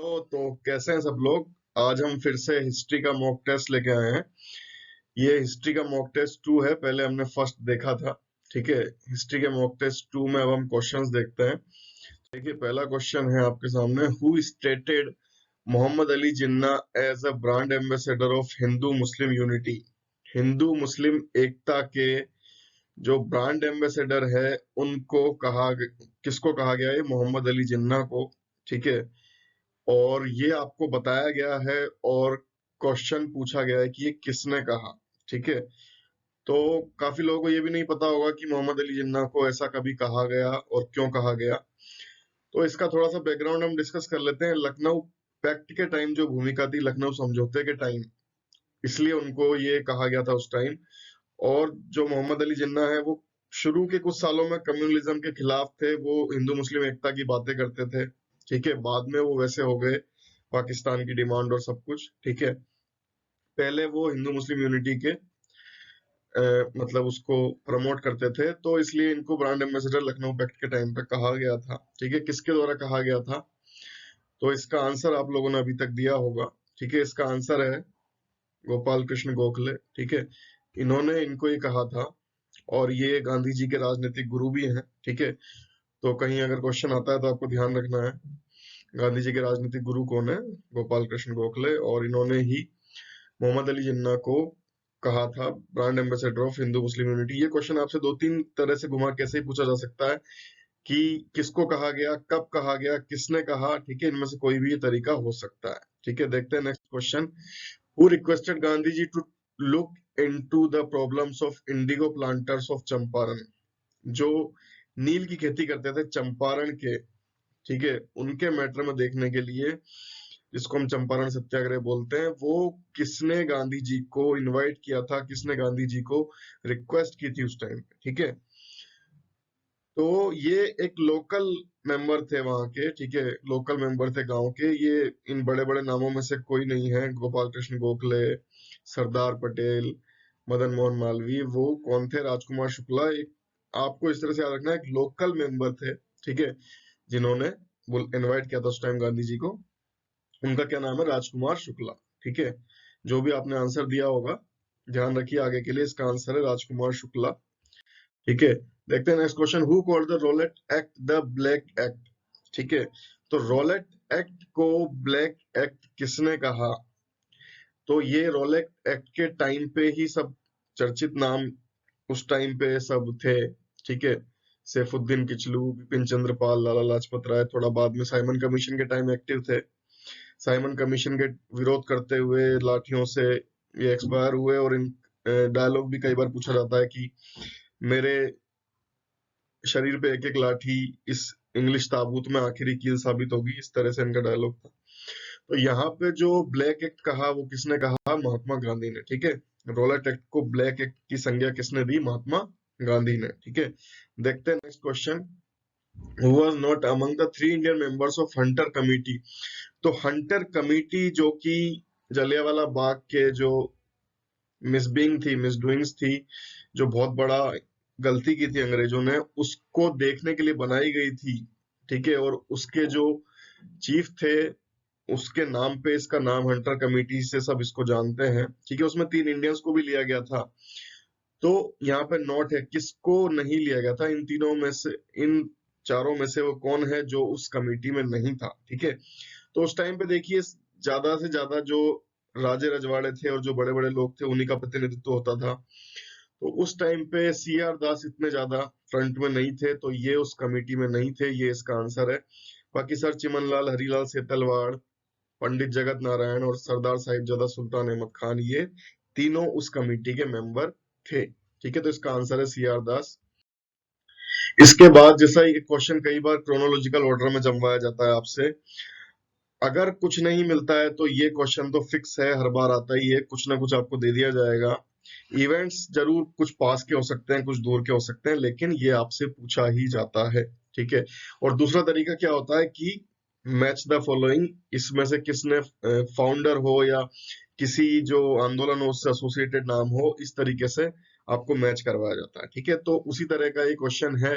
तो कैसे हैं सब लोग। आज हम फिर से हिस्ट्री का मॉक टेस्ट लेके आए हैं। ये हिस्ट्री का मॉक टेस्ट 2 है। पहले हमने फर्स्ट देखा था। ठीक है, हिस्ट्री के मॉक टेस्ट 2 में अब हम क्वेश्चंस देखते हैं। देखिए, पहला क्वेश्चन है आपके सामने। Who stated Muhammad Ali Jinnah as a brand ambassador of Hindu Muslim unity. Hindu मुस्लिम एकता के जो ब्रांड एम्बेसडर है उनको किसको कहा गया है? मोहम्मद अली जिन्ना को। ठीक है, और ये आपको बताया गया है और क्वेश्चन पूछा गया है कि ये किसने कहा। ठीक है, तो काफी लोगों को ये भी नहीं पता होगा कि मोहम्मद अली जिन्ना को ऐसा कभी कहा गया और क्यों कहा गया। तो इसका थोड़ा सा बैकग्राउंड हम डिस्कस कर लेते हैं। लखनऊ पैक्ट के टाइम जो भूमिका थी, लखनऊ समझौते के टाइम, इसलिए उनको ये कहा गया था उस टाइम। और जो मोहम्मद अली जिन्ना है वो शुरू के कुछ सालों में कम्युनलिज्म के खिलाफ थे। वो हिंदू मुस्लिम एकता की बातें करते थे। ठीक है, बाद में वो वैसे हो गए, पाकिस्तान की डिमांड और सब कुछ। ठीक है, पहले वो हिंदू मुस्लिम यूनिटी के मतलब उसको प्रमोट करते थे, तो इसलिए इनको ब्रांड एम्बेसडर लखनऊ पैक्ट के टाइम पे कहा गया था। ठीक है, किसके द्वारा कहा गया था? तो इसका आंसर आप लोगों ने अभी तक दिया होगा। ठीक है, इसका आंसर है गोपाल कृष्ण गोखले। ठीक है, इन्होंने इनको ये कहा था और ये गांधी जी के राजनीतिक गुरु भी हैं। ठीक है, तो कहीं अगर क्वेश्चन आता है तो आपको ध्यान रखना है गांधी जी के राजनीतिक गुरु कौन है। गोपाल कृष्ण गोखले, और इन्होंने ही मोहम्मद अली जिन्ना को कहा था brand ambassador of Hindu Muslim unity. ये क्वेश्चन आपसे दो तीन तरह से घुमा कैसे ही पूछा जा सकता है कि किसको कहा गया, कब कहा गया, किसने कहा। ठीक है, इनमें से कोई भी ये तरीका हो सकता है। ठीक है, देखते हैं next question. Who requested Gandhi ji to look into the problems of indigo planters of Champaran. जो नील की खेती करते थे चंपारण के, ठीक है, उनके मैटर में देखने के लिए, जिसको हम चंपारण सत्याग्रह बोलते हैं, वो किसने गांधी जी को इनवाइट किया था, किसने गांधी जी को रिक्वेस्ट की थी उस टाइम पे। ठीक है, तो ये एक लोकल मेंबर थे वहां के। ठीक है, लोकल मेंबर थे गांव के। ये इन बड़े बड़े नामों में से कोई नहीं है। गोपाल कृष्ण गोखले, सरदार पटेल, मदन मोहन मालवीय, वो कौन थे? राजकुमार शुक्ला। एक आपको इस तरह से याद रखना है, एक लोकल मेंबर थे। ठीक है, जिन्होंने इनवाइट किया था उस टाइम गांधी जी को। उनका क्या नाम है? राजकुमार शुक्ला। ठीक है, जो भी आपने आंसर दिया होगा ध्यान रखिए आगे के लिए, इसका आंसर है राजकुमार शुक्ला। ठीक है, देखते हैं next question. Who called the Rowlatt act the black act? ठीक है, तो रोलेट एक्ट को ब्लैक एक्ट किसने कहा? तो ये रोलेट एक्ट के टाइम पे ही सब चर्चित नाम उस टाइम पे सब थे। ठीक है, सैफुद्दीन किचलू, बिपिन चंद्र पाल, लाला लाजपत राय, थोड़ा बाद में साइमन कमीशन के टाइम एक्टिव थे। साइमन कमीशन के विरोध करते हुए लाठियों से ये एक्सपायर हुए। और इन डायलॉग भी कई बार पूछा जाता है कि मेरे शरीर पे एक एक लाठी इस इंग्लिश ताबूत में आखिरी कील साबित होगी, इस तरह से इनका डायलॉग था। तो यहाँ पे जो ब्लैक एक्ट कहा वो किसने कहा? महात्मा गांधी ने। ठीक है, रोलेट एक्ट को ब्लैक एक्ट की संज्ञा किसने दी? महात्मा गांधी ने। ठीक है, देखते हैं next question. Who was not among the 3 Indian members of Hunter committee? तो हंटर कमिटी जो कि जलियांवाला बाग के जो मिसडूइंग्स थी, जो बहुत बड़ा गलती की थी अंग्रेजों ने, उसको देखने के लिए बनाई गई थी। ठीक है, और उसके जो चीफ थे उसके नाम पे इसका नाम हंटर कमेटी से सब इसको जानते हैं। ठीक है, उसमें 3 इंडियंस को भी लिया गया था। तो यहाँ पे नोट है किसको नहीं लिया गया था। इन तीनों में से, इन चारों में से वो कौन है जो उस कमेटी में नहीं था? ठीक है, तो उस टाइम पे देखिए, ज्यादा से ज्यादा जो राजे रजवाड़े थे और जो बड़े बड़े लोग थे उन्हीं का प्रतिनिधित्व होता था। तो उस टाइम पे सीआर दास इतने ज्यादा फ्रंट में नहीं थे, तो ये उस कमेटी में नहीं थे। ये इसका आंसर है। बाकी सर चिमनलाल, हरिलाल सेतलवाड़, पंडित जगत नारायण और सरदार साहिबजादा सुल्तान अहमद खान, ये तीनों उस कमेटी के मेंबर थे। ठीक है, तो इसका आंसर है सीआर दास। इसके बाद जैसा ये क्वेश्चन कई बार क्रोनोलॉजिकल ऑर्डर में जमवाया जाता है आपसे, अगर कुछ नहीं मिलता है तो ये क्वेश्चन तो फिक्स है, हर बार आता ही है, कुछ ना कुछ आपको दे दिया जाएगा। इवेंट्स जरूर कुछ पास के हो सकते हैं, कुछ दूर के हो सकते हैं, लेकिन ये आपसे पूछा ही जाता है। ठीक है, और दूसरा तरीका क्या होता है कि मैच द फॉलोइंग, इसमें से किसने फाउंडर हो या किसी जो आंदोलन हो उससे एसोसिएटेड नाम हो, इस तरीके से आपको मैच करवाया जाता है। ठीक है, तो उसी तरह का ये क्वेश्चन है।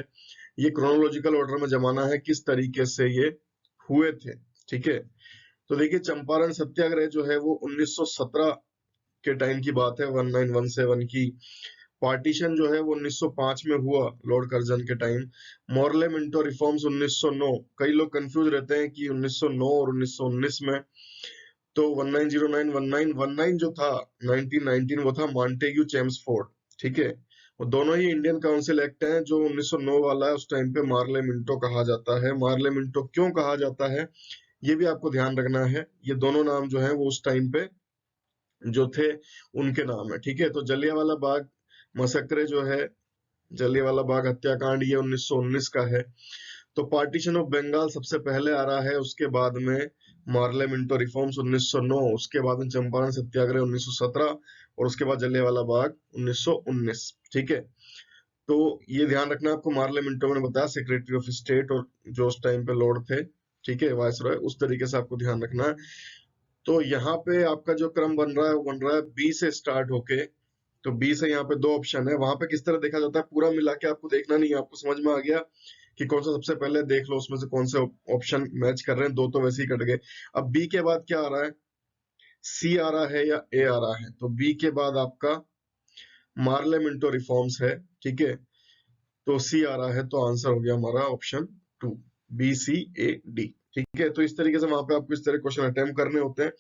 ये क्रोनोलॉजिकल ऑर्डर में जमाना है किस तरीके से ये हुए थे। ठीक है, तो देखिए चंपारण सत्याग्रह जो है वो 1917 के टाइम की बात है, 1917 की। पार्टीशन जो है वो 1905 में हुआ लॉर्ड कर्जन के टाइम। Morley Minto reforms 1909। कई लोग कंफ्यूज रहते हैं कि 1909 और 1919 में। तो 1909 1919 जो था 1919 वो था मॉन्टेग्यू चेम्सफोर्ड, ठीक है। वो दोनों ही इंडियन काउंसिल एक्ट हैं। जो 1909 वाला है उस टाइम पे मार्ले मिंटो कहा जाता है। मार्ले मिंटो क्यों कहा जाता है ये भी आपको ध्यान रखना है। ये दोनों नाम जो है वो उस टाइम पे जो थे उनके नाम है, ठीक है। तो जलियांवाला बाग मसकरे जो है, जलियांवाला बाग हत्याकांड, ये 1919 का है। तो पार्टीशन ऑफ बंगाल सबसे पहले आ रहा है, उसके बाद में मार्ले मिंटो रिफॉर्म्स 1909, उसके बाद में चंपारण सत्याग्रह 1917 और उसके बाद जलियांवाला बाग 1919, ठीक है। तो ये ध्यान रखना आपको, मार्ले मिंटो मैंने बताया सेक्रेटरी ऑफ स्टेट और जो उस टाइम पे लॉर्ड थे, ठीक है, वायसरॉय, उस तरीके से आपको ध्यान रखना है। तो यहाँ पे आपका जो क्रम बन रहा है वो बन रहा है बी से स्टार्ट होके। तो बी से यहाँ पे दो ऑप्शन है, वहां पे किस तरह देखा जाता है पूरा मिला के आपको देखना नहीं है। आपको समझ में आ गया कि कौन सा सबसे पहले, देख लो उसमें से कौन से ऑप्शन मैच कर रहे हैं। दो तो वैसे ही कट गए। अब बी के बाद क्या आ रहा है, सी आ रहा है या ए आ रहा है। तो बी के बाद आपका मार्ले मिंटो रिफॉर्म्स है, ठीक है। तो सी आ रहा है, तो आंसर हो गया हमारा option 2, B C A D, ठीक है। तो इस तरीके से वहां पे आपको इस तरह क्वेश्चन अटेम्प्ट करने होते हैं।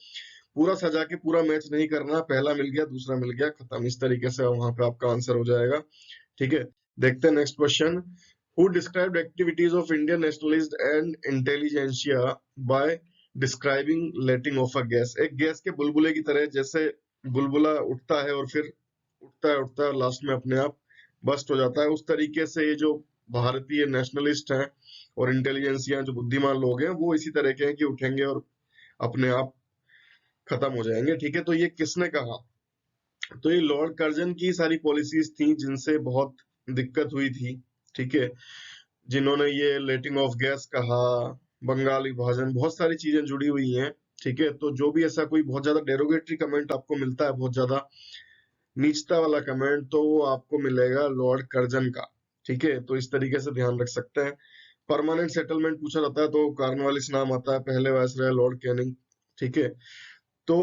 पूरा सजा के पूरा मैच नहीं करना, पहला मिल गया दूसरा मिल गया खत्म, इस तरीके से वहां पे आपका आंसर हो जाएगा, ठीक है। देखते हैं next question. Who described activities of Indian nationalist and intelligentsia by describing letting of a gas. एक गैस के बुलबुले की तरह, जैसे बुलबुला उठता है और फिर उठता है लास्ट में अपने आप बस्ट हो जाता है, उस तरीके से ये जो भारतीय नेशनलिस्ट हैं और इंटेलिजेंसिया जो बुद्धिमान लोग हैं वो इसी तरह के हैं कि उठेंगे और अपने आप खत्म हो जाएंगे, ठीक है। तो ये किसने कहा, तो ये लॉर्ड कर्जन की सारी पॉलिसीज थी जिनसे बहुत दिक्कत हुई थी, ठीक है। जिन्होंने ये लेटिंग ऑफ गैस कहा, बंगाल विभाजन, बहुत सारी चीजें जुड़ी हुई हैं, ठीक है। तो जो भी ऐसा कोई बहुत ज्यादा डेरोगेटरी कमेंट आपको मिलता है, बहुत ज्यादा नीचता वाला कमेंट, तो वो आपको मिलेगा लॉर्ड कर्जन का, ठीक है। तो इस तरीके से ध्यान रख सकते हैं। परमानेंट सेटलमेंट पूछा जाता है तो कॉर्नवालिस नाम आता है, पहले वायसराय लॉर्ड कैनिंग, ठीक है। तो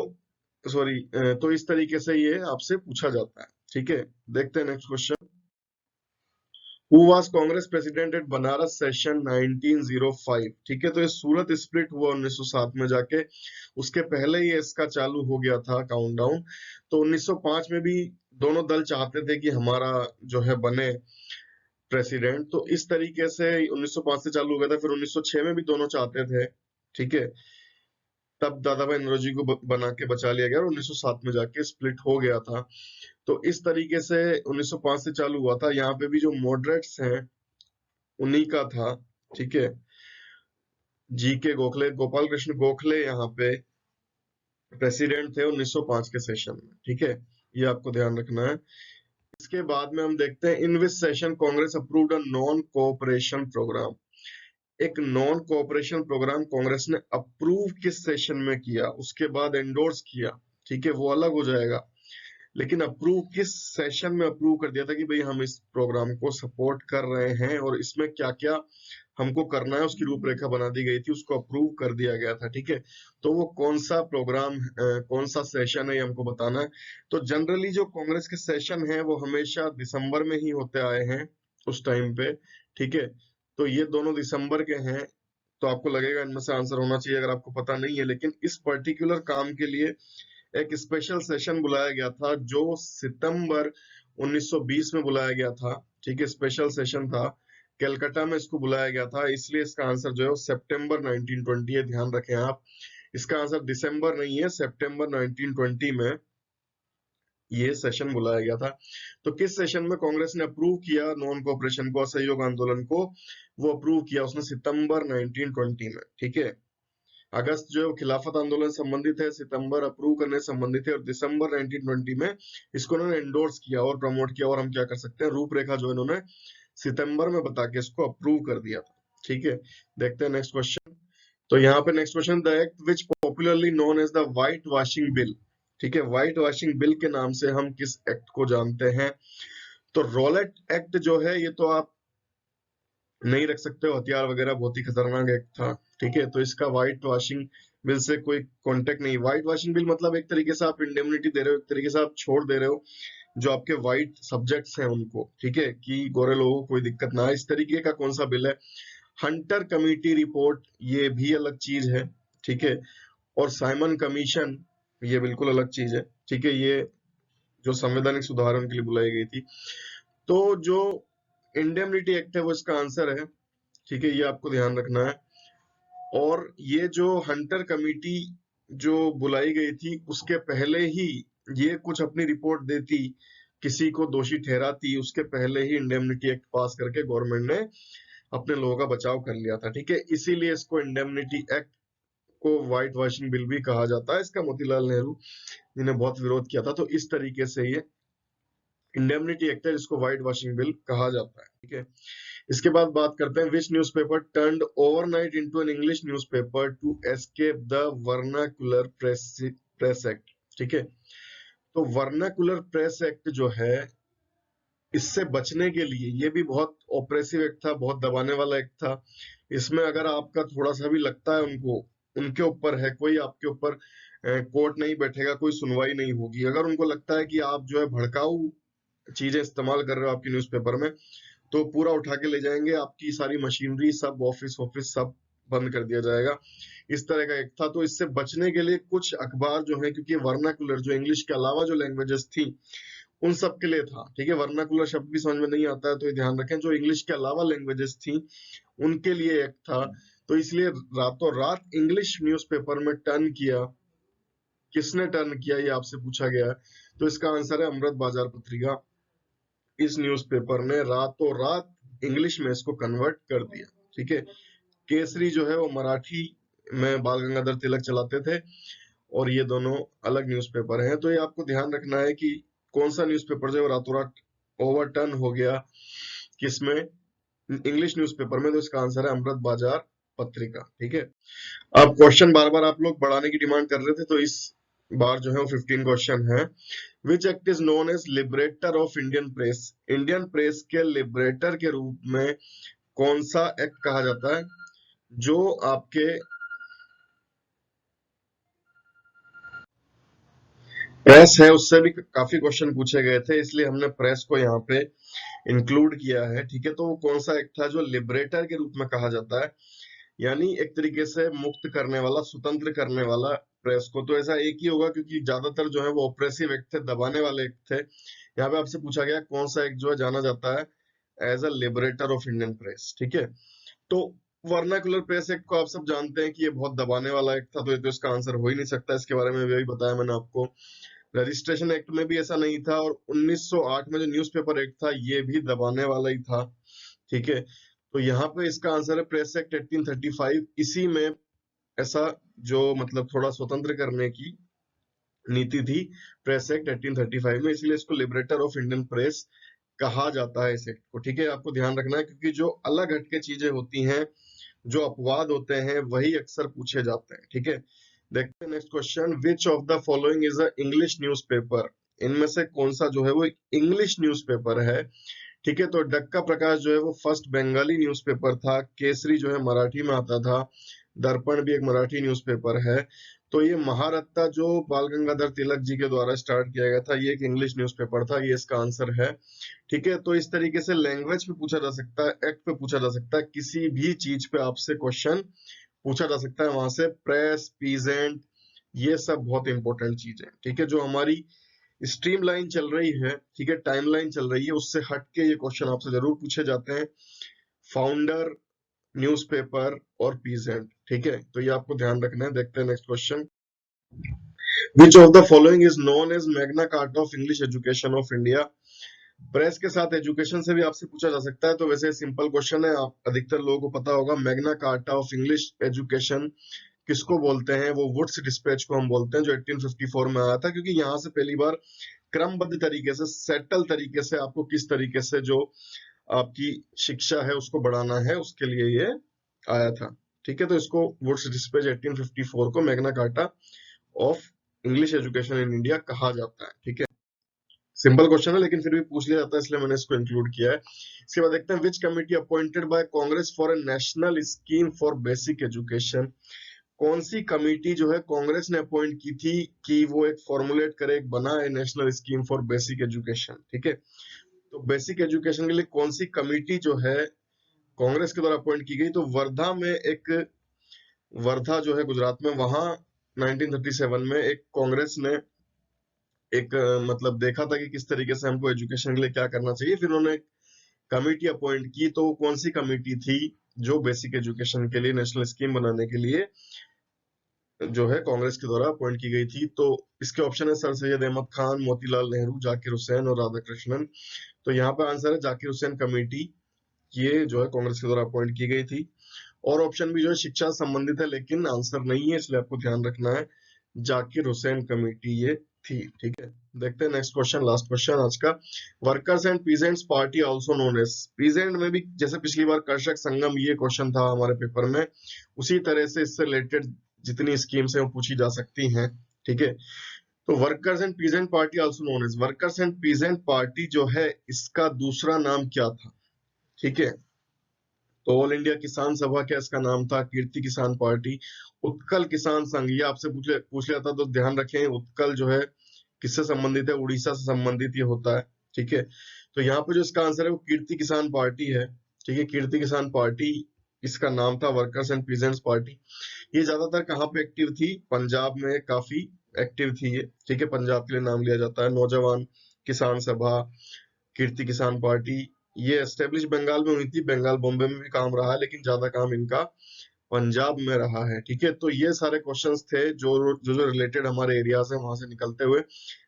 सॉरी, तो इस तरीके से ये आपसे पूछा जाता है, ठीक है। देखते हैं next question. Who was Congress president at Banaras session 1905, ठीक है। तो ये सूरत स्प्लिट हुआ 1907 में जाके, उसके पहले ही इसका चालू हो गया था काउंटडाउन। तो 1905 में भी दोनों दल चाहते थे कि हमारा जो है बने प्रेसिडेंट, तो इस तरीके से 1905 से चालू हो गया था। फिर 1906 में भी दोनों चाहते थे, ठीक है। तब दादा भाई नौरोजी को बना के बचा लिया गया और 1907 में जाके स्प्लिट हो गया था। तो इस तरीके से 1905 से चालू हुआ था। यहाँ पे भी जो मॉडरेट्स हैं उन्हीं का था, ठीक है। जी के गोखले, गोपाल कृष्ण गोखले यहाँ पे प्रेसिडेंट थे 1905 के सेशन में, ठीक है। ये आपको ध्यान रखना है। इसके बाद में हम देखते हैं in which session Congress approved a non cooperation programme. एक नॉन कोऑपरेशन प्रोग्राम कांग्रेस ने अप्रूव किस सेशन में किया, उसके बाद एंडोर्स किया, ठीक है, वो अलग हो जाएगा। लेकिन अप्रूव किस सेशन में अप्रूव कर दिया था कि भाई हम इस प्रोग्राम को सपोर्ट कर रहे हैं और इसमें क्या क्या हमको करना है, उसकी रूपरेखा बना दी गई थी, उसको अप्रूव कर दिया गया था, ठीक है। तो वो कौन सा प्रोग्राम, कौन सा सेशन है, ये हमको बताना है। तो जनरली जो कांग्रेस के सेशन है वो हमेशा दिसंबर में ही होते आए हैं उस टाइम पे, ठीक है। तो ये दोनों दिसंबर के हैं। तो आपको लगेगा इनमें से आंसर होना चाहिए अगर आपको पता नहीं है, लेकिन इस पर्टिकुलर काम के लिए एक स्पेशल सेशन बुलाया गया था जो सितंबर 1920 में बुलाया गया था, ठीक है। स्पेशल सेशन था, कलकत्ता में इसको बुलाया गया था, इसलिए इसका आंसर जो है वो सितंबर 1920 है, ध्यान रखें आप। इसका आंसर दिसंबर नहीं है, सितंबर 1920 में ये सेशन बुलाया गया था। तो किस सेशन में कांग्रेस ने अप्रूव किया नॉन कोऑपरेशन को, असहयोग आंदोलन को, वो अप्रूव किया उसने सितंबर 1920 में, ठीक है। अगस्त जो खिलाफत आंदोलन संबंधित है, सितंबर अप्रूव करने संबंधित है, और दिसंबर 1920 में इसको उन्होंने एंडोर्स किया और प्रमोट किया। और हम क्या कर सकते हैं, रूपरेखा जो इन्होंने सितंबर में बता के इसको अप्रूव कर दिया था, ठीक है। देखते हैं नेक्स्ट क्वेश्चन। तो यहाँ पे next question, the act which popularly known as the white washing bill, ठीक है। व्हाइट वॉशिंग बिल के नाम से हम किस एक्ट को जानते हैं। तो रॉलेट एक्ट जो है ये तो आप नहीं रख सकते हो, हथियार वगैरह बहुत ही खतरनाक एक्ट था। ठीक है, तो इसका व्हाइट वॉशिंग बिल से कोई कॉन्टेक्ट नहीं। व्हाइट वॉशिंग बिल मतलब एक तरीके से आप इंडेमनिटी दे रहे हो, एक तरीके से आप छोड़ दे रहे हो जो आपके व्हाइट सब्जेक्ट्स हैं उनको, ठीक है, कि गोरे लोगों को कोई दिक्कत ना आए, इस तरीके का कौन सा बिल है। हंटर कमेटी रिपोर्ट ये भी अलग चीज है, ठीक है, और साइमन कमीशन ये बिल्कुल अलग चीज है, ठीक है। ये जो संवैधानिक सुधारों के लिए बुलाई गई थी। तो जो इंडेमनिटी एक्ट है वो इसका आंसर है, ठीक है, ये आपको ध्यान रखना है। और ये जो हंटर कमेटी जो बुलाई गई थी उसके पहले ही ये कुछ अपनी रिपोर्ट देती, किसी को दोषी ठहराती, उसके पहले ही इंडेमनिटी एक्ट पास करके गवर्नमेंट ने अपने लोगों का बचाव कर लिया था, ठीक है। इसीलिए इसको इंडेमनिटी एक्ट को व्हाइट वॉशिंग बिल भी कहा जाता है। इसका मोतीलाल नेहरू जिन्हें बहुत विरोध किया था, तो इस तरीके से ये इंडेमनिटी एक्ट है जिसको व्हाइट वॉशिंग बिल कहा जाता है, ठीक है। इसके बाद बात करते हैं, which newspaper turned overnight into an English newspaper to escape the Vernacular Press Act, ठीक है। तो वर्नाकुलर प्रेस एक्ट जो है, इससे बचने के लिए, ये भी बहुत ऑपरेसिव एक्ट था, बहुत दबाने वाला एक्ट था। इसमें अगर आपका थोड़ा सा भी लगता है उनको, उनके ऊपर है, कोई आपके ऊपर कोर्ट नहीं बैठेगा, कोई सुनवाई नहीं होगी। अगर उनको लगता है कि आप जो है भड़काऊ चीजें इस्तेमाल कर रहे हो आपकी न्यूज़पेपर में, तो पूरा उठा के ले जाएंगे, आपकी सारी मशीनरी, सब ऑफिस ऑफिस सब बंद कर दिया जाएगा। इस तरह का एक था। तो इससे बचने के लिए कुछ अखबार जो है, क्योंकि वर्नाकुलर जो इंग्लिश के अलावा जो लैंग्वेजेस थी उन सब के लिए था, ठीक है। वर्नाकुलर शब्द भी समझ में नहीं आता है तो ये ध्यान रखें, जो इंग्लिश के अलावा लैंग्वेजेस थी उनके लिए एक था। तो इसलिए रातों रात इंग्लिश न्यूज़पेपर में टर्न किया। किसने टर्न किया ये आपसे पूछा गया है, तो इसका आंसर है अमृत बाजार पत्रिका। इस न्यूज़पेपर ने रातों रात इंग्लिश में इसको कन्वर्ट कर दिया, ठीक है। केसरी जो है वो मराठी में बाल गंगाधर तिलक चलाते थे, और ये दोनों अलग न्यूज़पेपर हैं। तो ये आपको ध्यान रखना है कि कौन सा न्यूज़पेपर जो है वो रातों रात ओवरटर्न हो गया किसमें, इंग्लिश न्यूज़पेपर में। तो इसका आंसर है अमृत बाजार पत्रिका, ठीक है। अब क्वेश्चन बार बार आप लोग बढ़ाने की डिमांड कर रहे थे, तो इस बार जो है वो 15 क्वेश्चन है। Which act is known as liberator of Indian press, Indian press के लिबरेटर के रूप में कौन सा एक्ट कहा जाता है, जो आपके प्रेस है उससे भी काफी क्वेश्चन पूछे गए थे, इसलिए हमने प्रेस को यहाँ पे इंक्लूड किया है, ठीक है। तो वो कौन सा एक्ट था जो लिबरेटर के रूप में कहा जाता है, यानी एक तरीके से मुक्त करने वाला, स्वतंत्र करने वाला प्रेस को। तो ऐसा एक ही होगा, क्योंकि ज्यादातर जो है वो ऑपरेसिव एक्ट थे, दबाने वाले एक्ट थे। यहाँ पे आपसे पूछा गया कौन सा एक्ट जो है जाना जाता है as a liberator of Indian press, ठीक है। तो वर्नाकुलर प्रेस एक्ट को आप सब जानते हैं कि ये बहुत दबाने वाला एक्ट था, तो ये तो इसका आंसर हो ही नहीं सकता। इसके बारे में भी बताया मैंने आपको। रजिस्ट्रेशन एक्ट में भी ऐसा नहीं था, और 1908 में जो न्यूज़पेपर एक्ट था ये भी दबाने वाला ही था, ठीक है। तो यहाँ पे इसका आंसर है प्रेस एक्ट 1835। इसी में ऐसा जो मतलब थोड़ा स्वतंत्र करने की नीति थी, प्रेस एक्ट 1835 में, इसलिए इसको लिबरेटर ऑफ इंडियन प्रेस कहा जाता है इस एक्ट को, ठीक है। आपको ध्यान रखना है, क्योंकि जो अलग हटके चीजें होती हैं, जो अपवाद होते हैं, वही अक्सर पूछे जाते हैं, ठीक है। देखते हैं next question, which of the following is a English newspaper, इनमें से कौन सा जो है वो इंग्लिश न्यूज़पेपर है, ठीक है। तो डक्का प्रकाश जो है वो फर्स्ट बंगाली न्यूज़पेपर था, केसरी जो है मराठी में आता था, दर्पण भी एक मराठी न्यूज़पेपर है। तो ये महारत्ता जो बाल गंगाधर तिलक जी के द्वारा स्टार्ट किया गया था, ये एक इंग्लिश न्यूज़पेपर था, ये इसका आंसर है, ठीक है। तो इस तरीके से लैंग्वेज पे पूछा जा सकता है, एक्ट पे पूछा जा सकता है, किसी भी चीज पे आपसे क्वेश्चन पूछा जा सकता है वहां से। प्रेस, पीजेंट, ये सब बहुत इंपॉर्टेंट चीज है, ठीक है। जो हमारी स्ट्रीम लाइन चल रही है, ठीक है, टाइम लाइन चल रही है, उससे हट के ये क्वेश्चन आपसे जरूर पूछे जाते हैं। फाउंडर, न्यूज़पेपर और पीजेंट, ठीक है। तो ये आपको ध्यान रखना है। देखते हैं next question, which of the following is known as Magna Carta of English education of India. Press के साथ एजुकेशन से भी आपसे पूछा जा सकता है, तो वैसे सिंपल क्वेश्चन है, आप अधिकतर लोगों को पता होगा। Magna Carta of English education किसको बोलते हैं, वो वुड्स डिस्पैच को हम बोलते हैं, जो 1854 में आया था, क्योंकि यहाँ से पहली बार क्रमबद्ध तरीके से, सेटल तरीके से आपको किस तरीके से जो आपकी शिक्षा है उसको बढ़ाना है, उसके लिए ये आया था, ठीक है। तो इसको वुड्स डिस्पैच 1854 को Magna Carta of English education in India कहा जाता है, ठीक है। सिंपल क्वेश्चन है लेकिन फिर भी पूछ लिया जाता है, इसलिए मैंने इसको इंक्लूड किया है। इसके बाद देखते हैं, विच committee appointed by Congress for a national scheme for basic education. कौन सी कमेटी जो है कांग्रेस ने अपॉइंट की थी कि वो एक फॉर्मुलेट करे, एक बनाए national scheme for basic education. ठीक है, तो बेसिक एजुकेशन के लिए कौन सी कमेटी जो है कांग्रेस के द्वारा अपॉइंट की गई, तो वर्धा में एक, वर्धा जो है गुजरात में, वहां 1937 में एक कांग्रेस ने एक मतलब देखा था कि किस तरीके से हमको एजुकेशन के लिए क्या करना चाहिए, फिर उन्होंने एक कमेटी अपॉइंट की। तो वो कौन सी कमेटी थी जो बेसिक एजुकेशन के लिए नेशनल स्कीम बनाने के लिए जो है कांग्रेस के द्वारा अपॉइंट की गई थी? तो इसके ऑप्शन है सर सैयद अहमद खान, मोतीलाल नेहरू, जाकिर हुसैन और राधा कृष्णन। तो यहाँ पे आंसर है जाकिर हुसैन कमेटी, ये जो है कांग्रेस के द्वारा अपॉइंट की गई थी। और ऑप्शन भी जो है शिक्षा से संबंधित है लेकिन आंसर नहीं है, इसलिए आपको ध्यान रखना है, जाकिर हुसैन कमेटी ये थी। ठीक है, देखते हैं नेक्स्ट क्वेश्चन, लास्ट क्वेश्चन आज का। Workers and peasants party also known as, peasant में भी जैसे पिछली बार कर्षक संगम ये क्वेश्चन था हमारे पेपर में, उसी तरह से इससे रिलेटेड जितनी स्कीम्स है वो पूछी जा सकती हैं। ठीक है, तो workers and peasant party also known as, workers and peasant party जो है इसका दूसरा नाम क्या था? ठीक है, तो ऑल इंडिया किसान सभा क्या इसका नाम था, कीर्ति किसान पार्टी, उत्कल किसान संघ, ये आपसे पूछ लिया था तो ध्यान रखें, उत्कल जो है किससे संबंधित है, उड़ीसा से संबंधित ये होता है। ठीक है, तो यहाँ पे जो इसका आंसर है वो कीर्ति किसान पार्टी है। ठीक है, कीर्ति किसान पार्टी इसका नाम था, वर्कर्स एंड पीजेंट्स पार्टी। ये ज्यादातर कहाँ पे एक्टिव थी? पंजाब में काफी एक्टिव थी ये। ठीक है, पंजाब के लिए नाम लिया जाता है। नौजवान किसान सभा, कीर्ति किसान पार्टी, ये एस्टेब्लिश बंगाल में हुई थी, बंगाल बॉम्बे में भी काम रहा है लेकिन ज्यादा काम इनका पंजाब में रहा है। ठीक है, तो ये सारे क्वेश्चंस थे जो जो जो रिलेटेड हमारे एरिया से वहां से निकलते हुए।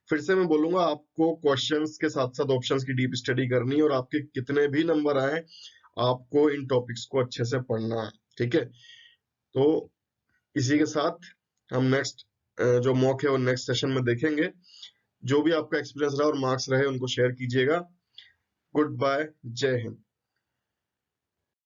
फिर से मैं बोलूंगा आपको क्वेश्चंस के साथ साथ ऑप्शंस की डीप स्टडी करनी है, और आपके कितने भी नंबर आए आपको इन टॉपिक्स को अच्छे से पढ़ना है। ठीक है, तो इसी के साथ हम नेक्स्ट जो मॉक है वो नेक्स्ट सेशन में देखेंगे। जो भी आपका एक्सपीरियंस रहा और मार्क्स रहे उनको शेयर कीजिएगा। गुड बाय, जय हिंद।